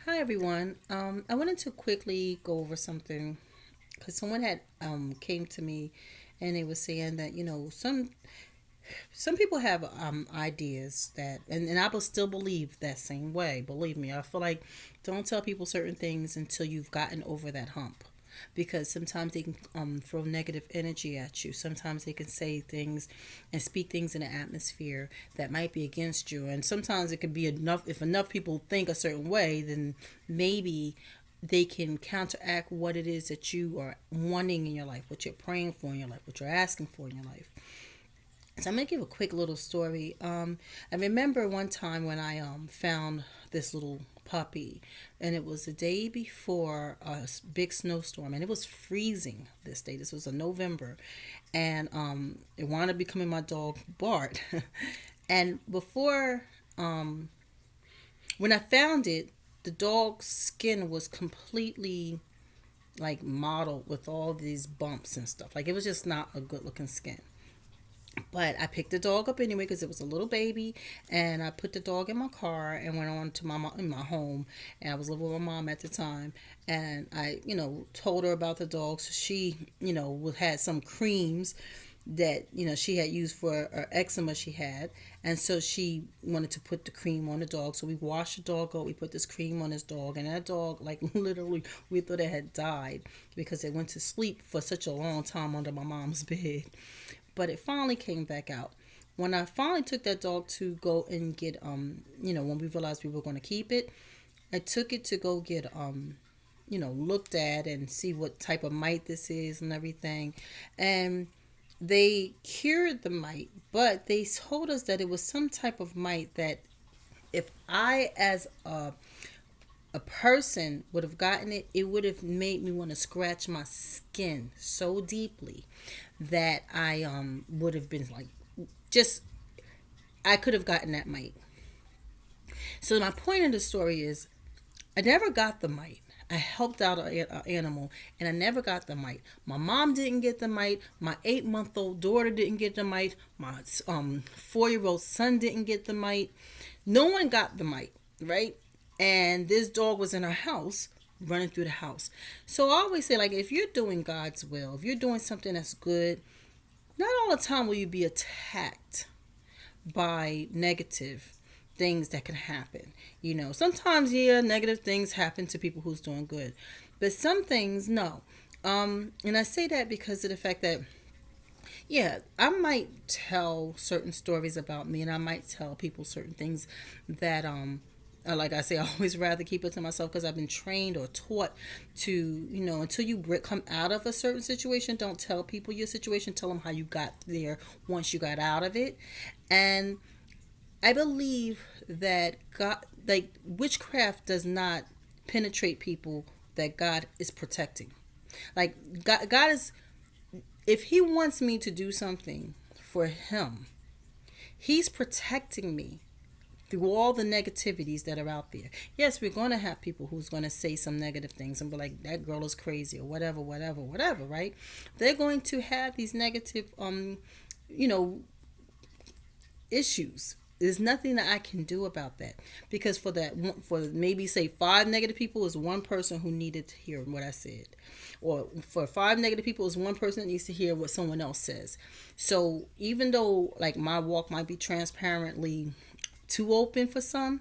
Hi everyone. I wanted to quickly go over something because someone had came to me and they were saying that some people have ideas that and I will still believe that same way. Believe me, I feel like don't tell people certain things until you've gotten over that hump. Because sometimes they can throw negative energy at you. Sometimes they can say things and speak things in the atmosphere that might be against you. And sometimes it could be enough. If enough people think a certain way, then maybe they can counteract what it is that you are wanting in your life, what you're praying for in your life, what you're asking for in your life. So I'm gonna give a quick little story. I remember one time when I found this little puppy, and it was the day before a big snowstorm, and it was freezing this day. This was in November, and it wound up becoming my dog Bart. And before, when I found it, the dog's skin was completely like mottled with all these bumps and stuff. Like it was just not a good looking skin. But I picked the dog up anyway because it was a little baby, and I put the dog in my car and went on to in my home. And I was living with my mom at the time, and I, told her about the dog. So she, had some creams that she had used for eczema she had, and so she wanted to put the cream on the dog. So we washed the dog out. We put this cream on his dog, and that dog, like literally, we thought it had died because it went to sleep for such a long time under my mom's bed. But it finally came back out. When I finally took that dog to go and get when we realized we were going to keep it, I took it to go get looked at and see what type of mite this is and everything. And they cured the mite, but they told us that it was some type of mite that if I as a person would have gotten it, it would have made me want to scratch my skin so deeply that I would have been like just I could have gotten that mite. So my point of the story is I never got the mite. I helped out an animal and I never got the mite. My mom didn't get the mite. My 8 month old daughter didn't get the mite. My 4 year old son didn't get the mite. No one got the mite, right? And this dog was in our house running through the house. So I always say, like, if you're doing God's will, if you're doing something that's good, not all the time will you be attacked by negative things that can happen. Sometimes, yeah, negative things happen to people who's doing good, but some things, no. And I say that because of the fact that, yeah, I might tell certain stories about me, and I might tell people certain things that, like I say, I always rather keep it to myself because I've been trained or taught to, until you come out of a certain situation, don't tell people your situation. Tell them how you got there once you got out of it. And I believe that God, like witchcraft, does not penetrate people that God is protecting. Like God is, if He wants me to do something for Him, He's protecting me through all the negativities that are out there. Yes, we're going to have people who's going to say some negative things and be like, that girl is crazy or whatever, whatever, whatever, right? They're going to have these negative, you know, issues. There's nothing that I can do about that because for maybe say five negative people is one person who needed to hear what I said, or for five negative people is one person that needs to hear what someone else says. So even though like my walk might be transparently too open for some,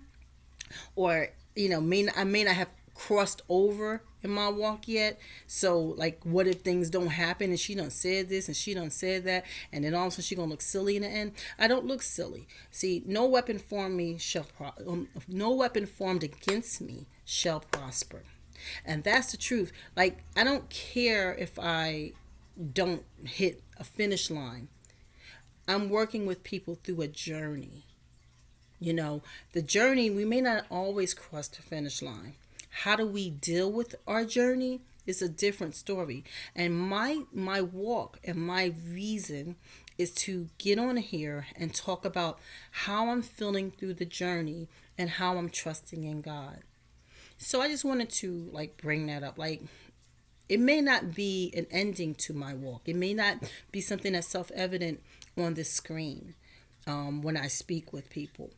or I may not have crossed over in my walk yet. So like, what if things don't happen and she done said this and she done said that, and then all of a sudden she gonna look silly in the end? I don't look silly. See, no weapon formed me shall no weapon formed against me shall prosper, and that's the truth. Like, I don't care if I don't hit a finish line. I'm working with people through a journey. The journey, we may not always cross the finish line. How do we deal with our journey is a different story. And my walk and my reason is to get on here and talk about how I'm feeling through the journey and how I'm trusting in God. So I just wanted to like bring that up. Like, it may not be an ending to my walk. It may not be something that's self evident on the screen when I speak with people.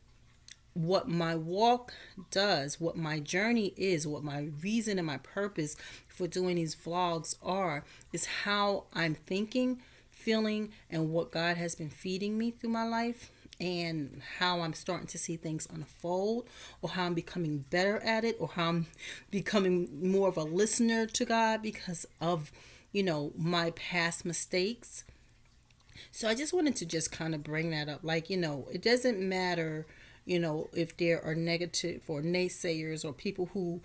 what my walk does, what my journey is, what my reason and my purpose for doing these vlogs are, is how I'm thinking, feeling, and what God has been feeding me through my life, and how I'm starting to see things unfold, or how I'm becoming better at it, or how I'm becoming more of a listener to God because of, my past mistakes. So I just wanted to just kind of bring that up. Like, it doesn't matter, if there are negative or naysayers or people who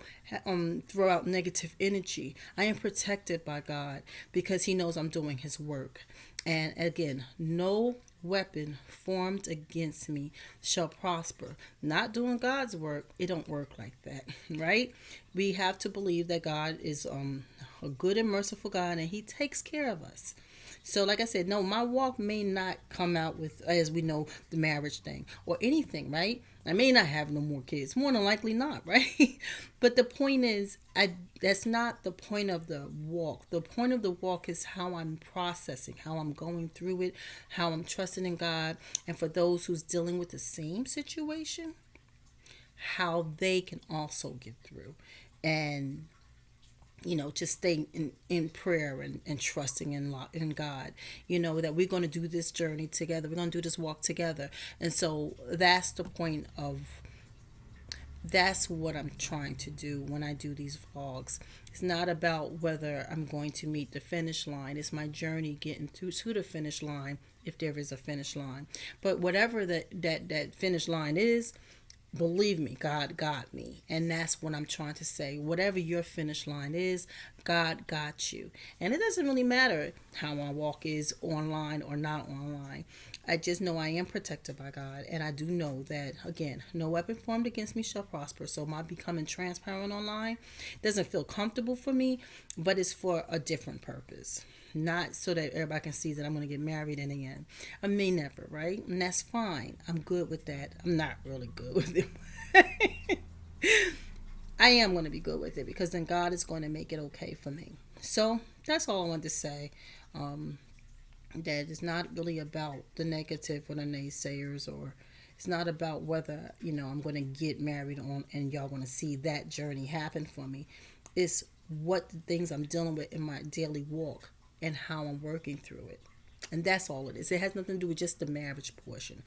throw out negative energy. I am protected by God because He knows I'm doing His work. And again, no weapon formed against me shall prosper. Not doing God's work, it don't work like that, right? We have to believe that God is a good and merciful God, and He takes care of us. So, like I said, no, my walk may not come out with, as we know, the marriage thing or anything, right? I may not have no more kids, more than likely not, right? But the point is, that's not the point of the walk. The point of the walk is how I'm processing, how I'm going through it, how I'm trusting in God, and for those who's dealing with the same situation, how they can also get through. And just stay in prayer and trusting in God, that we're going to do this journey together. We're going to do this walk together. And so that's the point of, that's what I'm trying to do when I do these vlogs. It's not about whether I'm going to meet the finish line. It's my journey getting to the finish line, if there is a finish line. But whatever that finish line is, believe me, God got me. And that's what I'm trying to say. Whatever your finish line is, God got you. And it doesn't really matter how my walk is, online or not online. I just know I am protected by God. And I do know that, again, no weapon formed against me shall prosper. So my becoming transparent online doesn't feel comfortable for me, but it's for a different purpose. Not so that everybody can see that I'm going to get married in the end. I may never, right? And that's fine. I'm good with that. I'm not really good with it. I am going to be good with it because then God is going to make it okay for me. So that's all I wanted to say. That it's not really about the negative or the naysayers, or it's not about whether, I'm going to get married on and y'all going to see that journey happen for me. It's what the things I'm dealing with in my daily walk and how I'm working through it. And that's all it is. It has nothing to do with just the marriage portion.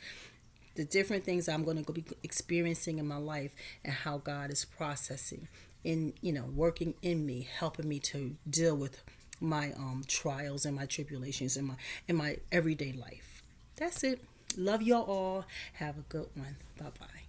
The different things I'm going to be experiencing in my life and how God is processing in, working in me, helping me to deal with my trials and my tribulations in my everyday life. That's it. Love y'all all. Have a good one. Bye bye.